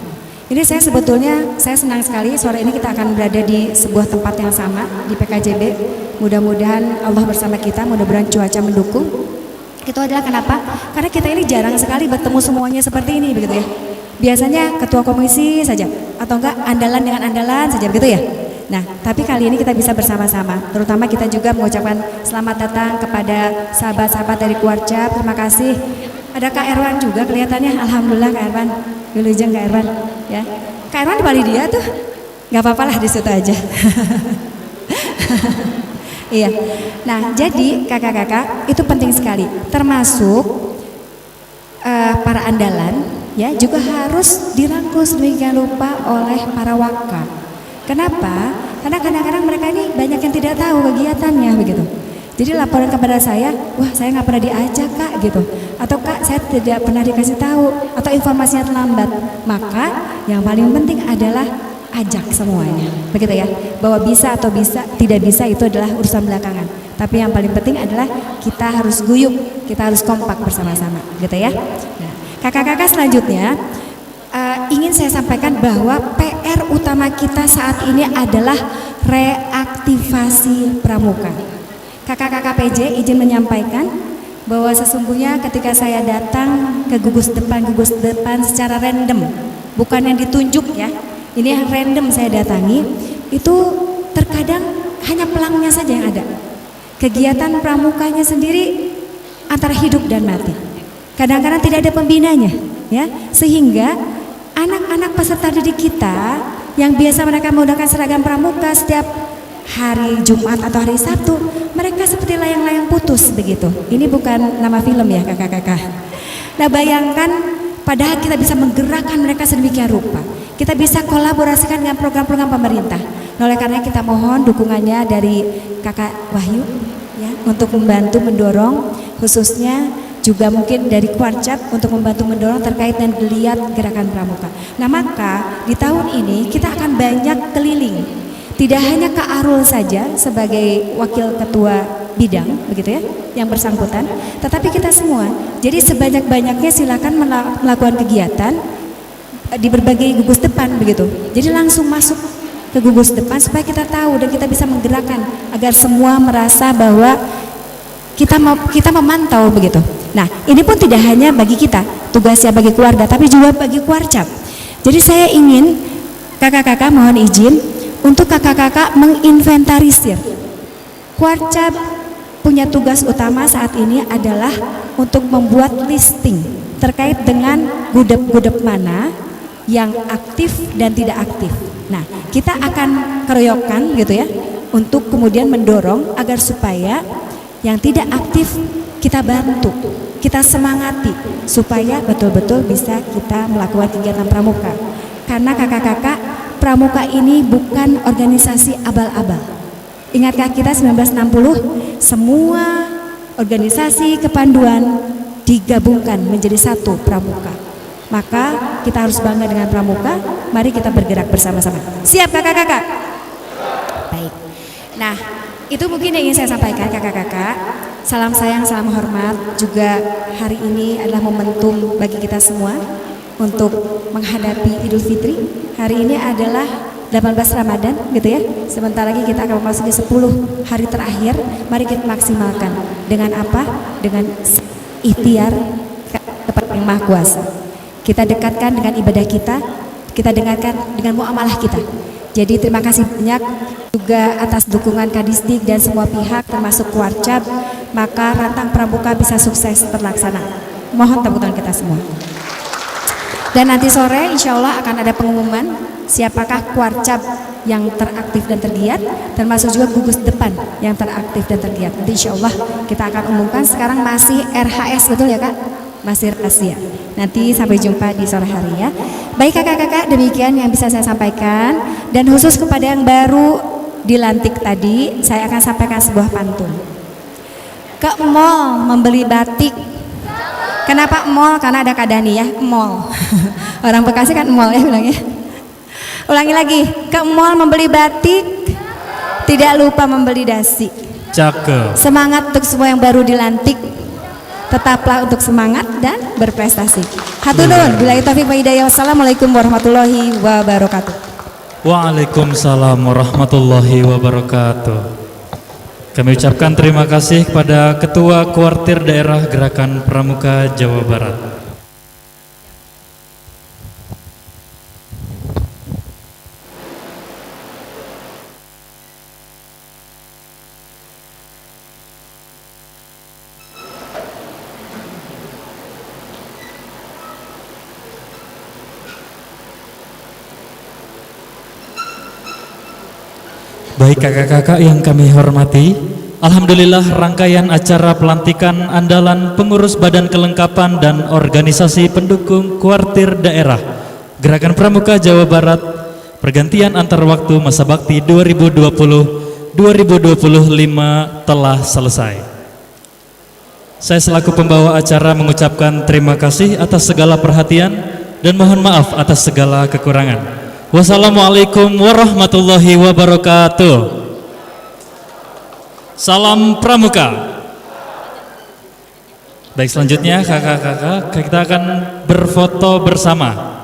Ini saya sebetulnya saya senang sekali sore ini kita akan berada di sebuah tempat yang sama di PKJB. Mudah-mudahan Allah bersama kita, mudah-mudahan cuaca mendukung. Itu adalah kenapa? Karena kita ini jarang sekali bertemu semuanya seperti ini begitu ya. Biasanya ketua komisi saja atau enggak andalan dengan andalan saja begitu ya. Nah, tapi kali ini kita bisa bersama-sama. Terutama kita juga mengucapkan selamat datang kepada sahabat-sahabat dari Kuarcap. Terima kasih. Ada Kak Erwan juga kelihatannya. Alhamdulillah Kak Erwan. Wilujeng Kak Erwan ya. Kak Erwan di Bali dia tuh. Enggak apa-apalah di situ aja. Iya. Nah, jadi kakak-kakak itu penting sekali. Termasuk para andalan ya juga harus dirangkul sedemikian rupa oleh para waka. Kenapa? Karena kadang-kadang mereka ini banyak yang tidak tahu kegiatannya begitu. Jadi laporan kepada saya, wah saya nggak pernah diajak kak gitu, atau kak saya tidak pernah dikasih tahu, atau informasinya terlambat. Maka yang paling penting adalah ajak semuanya, begitu ya. Bahwa bisa atau tidak bisa itu adalah urusan belakangan. Tapi yang paling penting adalah kita harus guyup, kita harus kompak bersama-sama, gitu ya. Nah, kakak-kakak selanjutnya ingin saya sampaikan bahwa PR utama kita saat ini adalah reaktivasi pramuka. Kakak-kakak PJ izin menyampaikan bahwa sesungguhnya ketika saya datang ke gugus depan secara random, bukan yang ditunjuk ya, ini yang random saya datangi, itu terkadang hanya pelangnya saja yang ada. Kegiatan pramukanya sendiri antara hidup dan mati. Kadang-kadang tidak ada pembinanya, ya, sehingga anak-anak peserta didik kita yang biasa mereka menggunakan seragam pramuka setiap hari Jumat atau hari Sabtu, mereka seperti layang-layang putus begitu. Ini bukan nama film ya kakak-kakak. Nah bayangkan, padahal kita bisa menggerakkan mereka sedemikian rupa. Kita bisa kolaborasikan dengan program-program pemerintah. Nah, oleh karena kita mohon dukungannya dari kakak Wahyu ya, untuk membantu mendorong, khususnya juga mungkin dari Kuarcap untuk membantu mendorong terkait dengan geliat gerakan pramuka. Nah maka di tahun ini kita akan banyak keliling. Tidak hanya Kak Arul saja sebagai wakil ketua bidang begitu ya yang bersangkutan, tetapi kita semua. Jadi sebanyak-banyaknya silakan melakukan kegiatan di berbagai gugus depan begitu. Jadi langsung masuk ke gugus depan supaya kita tahu dan kita bisa menggerakkan agar semua merasa bahwa kita memantau begitu. Nah, ini pun tidak hanya bagi kita, tugasnya bagi keluarga, tapi juga bagi Kuarcap. Jadi saya ingin kakak-kakak mohon izin untuk kakak-kakak menginventarisir. Kuarcap punya tugas utama saat ini adalah untuk membuat listing terkait dengan gudep-gudep mana yang aktif dan tidak aktif. Nah, kita akan keroyokan gitu ya untuk kemudian mendorong agar supaya yang tidak aktif kita bantu, kita semangati supaya betul-betul bisa kita melakukan kegiatan pramuka. Karena kakak-kakak, pramuka ini bukan organisasi abal-abal. Ingatkah kita 1960 semua organisasi kepanduan digabungkan menjadi satu pramuka. Maka kita harus bangga dengan pramuka. Mari kita bergerak bersama-sama. Siap kakak-kakak? Baik. Nah, itu mungkin yang ingin saya sampaikan kakak-kakak. Salam sayang, salam hormat. Juga hari ini adalah momentum bagi kita semua untuk menghadapi Idul Fitri. Hari ini adalah 18 Ramadan gitu ya. Sebentar lagi kita akan memasuki 10 hari terakhir. Mari kita maksimalkan. Dengan apa? Dengan ikhtiar kepada Yang Maha Kuasa. Kita dekatkan dengan ibadah kita dekatkan dengan muamalah kita. Jadi terima kasih banyak juga atas dukungan Kadisdik dan semua pihak termasuk Kuarcap. Maka rantang pramuka bisa sukses terlaksana. Mohon tepuk tangan kita semua. Dan nanti sore insya Allah akan ada pengumuman siapakah Kuarcap yang teraktif dan tergiat, termasuk juga gugus depan yang teraktif dan tergiat. Nanti insya Allah kita akan umumkan. Sekarang masih RHS, betul ya Kak? Masih rahasia. Nanti sampai jumpa di sore hari ya. Baik kakak-kakak, demikian yang bisa saya sampaikan. Dan khusus kepada yang baru dilantik tadi, saya akan sampaikan sebuah pantun. Ke mall membeli batik. Kenapa mall? Karena ada Kak Dani ya, mall. Orang Bekasi kan mall ya bilangnya. Ulangi lagi, ke mall membeli batik, tidak lupa membeli dasi. Cakep. Semangat untuk semua yang baru dilantik. Tetaplah untuk semangat dan berprestasi. Hatur nuhun. Billahi taufiq wa hidayah. Wassalamualaikum warahmatullahi wabarakatuh. Waalaikumsalam warahmatullahi wabarakatuh. Kami ucapkan terima kasih kepada Ketua Kuartir Daerah Gerakan Pramuka Jawa Barat. Baik kakak-kakak yang kami hormati, alhamdulillah rangkaian acara pelantikan andalan pengurus Badan Kelengkapan dan Organisasi Pendukung Kuartir Daerah Gerakan Pramuka Jawa Barat pergantian antar waktu masa bakti 2020-2021 2025 telah selesai. Saya selaku pembawa acara mengucapkan terima kasih atas segala perhatian dan mohon maaf atas segala kekurangan. Wassalamualaikum warahmatullahi wabarakatuh. Salam Pramuka. Baik, selanjutnya kakak-kakak kita akan berfoto bersama.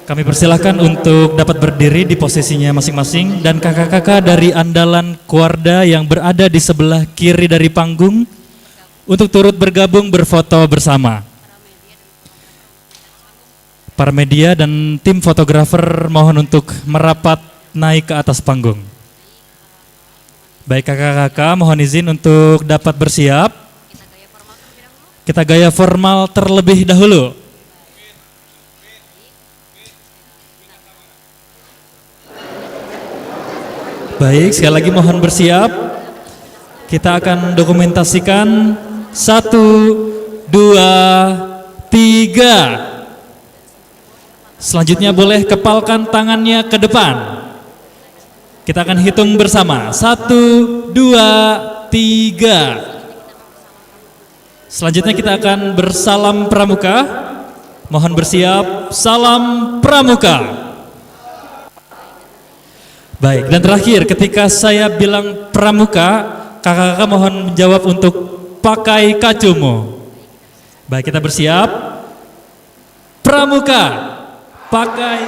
Kami persilahkan untuk dapat berdiri di posisinya masing-masing dan kakak-kakak dari Andalan Kuarda yang berada di sebelah kiri dari panggung untuk turut bergabung berfoto bersama. Para media dan tim fotografer mohon untuk merapat naik ke atas panggung. Baik kakak-kakak, mohon izin untuk dapat bersiap. Kita gaya formal terlebih dahulu. Baik, sekali lagi mohon bersiap. Kita akan dokumentasikan 1, 2, 3. Selanjutnya boleh kepalkan tangannya ke depan. Kita akan hitung bersama. 1, 2, 3. Selanjutnya kita akan bersalam pramuka. Mohon bersiap. Salam pramuka. Baik, dan terakhir ketika saya bilang pramuka, kakak-kakak mohon menjawab untuk pakai kacumu. Baik, kita bersiap. Pramuka, pakai